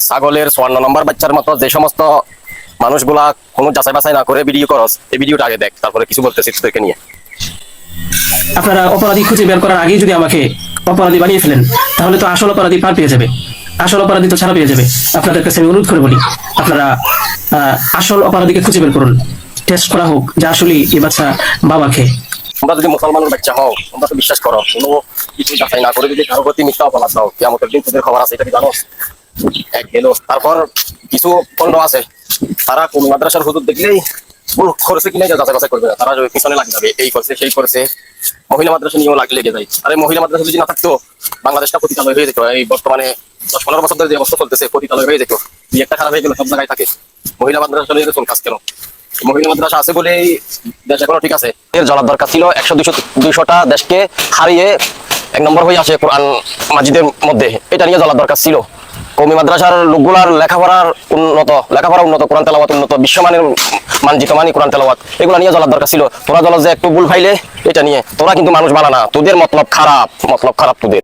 ছাগলের 54 নম্বর বাচ্চার মতো যে সমস্ত মানুষগুলা কোনো যাচাই বাছাই না করে ভিডিও করস, এই ভিডিওটা আগে দেখ, তারপরে কিছু বলতেছি তোকে নিয়ে। আপনারা অপরাধী খুঁজে বের করার আগেই যদি আমাকে অপরাধী বানিয়ে ফেলেন, তাহলে তো আসল অপরাধী পার পেয়ে যাবে, আসল অপরাধী তো ছাড়া পেয়ে যাবে। আপনাদের কাছে আমি অনুরোধ করে বলি, আপনারা আসল অপরাধীকে খুঁজে বের করুন, টেস্ট করা হোক যে আসলে এই বাচ্চা বাবা খেয়ে। তোমরা যদি মুসলমানের বাচ্চা হও, তোমরা তো বিশ্বাস করো, কোনো কিছু যাচাই না করে যদি কারোর প্রতি মিথ্যা অপরাধ দাও, কিয়ামতের দিন তোদের খবর আছে, এটা কি জানো? এক গেল। তারপর কিছু পণ্য আছে, তারা কোন মাদ্রাসার হুজুর দেখলেই করেছে কিনা যাচাই বাছাই করবে না, তারা পিছনে লাগে যাবে, এই করছে সেই করছে। মহিলা মাদ্রাসা নিয়েও লেগে যায়। আরে মহিলা মাদ্রাসা যদি না থাকতো, বাংলাদেশটা পতিতালয় হয়ে যেত। এই বর্তমানে 10-15 বছর ধরে যে অবস্থা চলতেছে, পতিতালয় হয়ে যেত। দুই একটা খারাপ হয়ে গেল, সব জায়গায় থাকে। মহিলা মাদ্রাসা নিয়ে চল কাজ কেন? মহিলা মাদ্রাসা আছে বলেই দেশ এখনো ঠিক আছে। এর জ্বলার দরকার ছিল 100-200টা দেশকে হারিয়ে 1 নম্বর হয়ে আসে কোরআন মাজিদের মধ্যে, এটা নিয়ে জ্বলার দরকার ছিল। কওমি মাদ্রাসার লোকগুলার লেখাপড়া উন্নত, কোরআন তেলাওয়াত উন্নত, বিশ্বমানের মানজিত মানি কোরআন তেলাওয়াত, এগুলো নিয়ে জ্বলার দরকার ছিল। তোরা জ্বলার যে একটু ভুল ফাইলে এটা নিয়ে, তোরা কিন্তু মানুষ বানা না, তোদের মতলব খারাপ তোদের।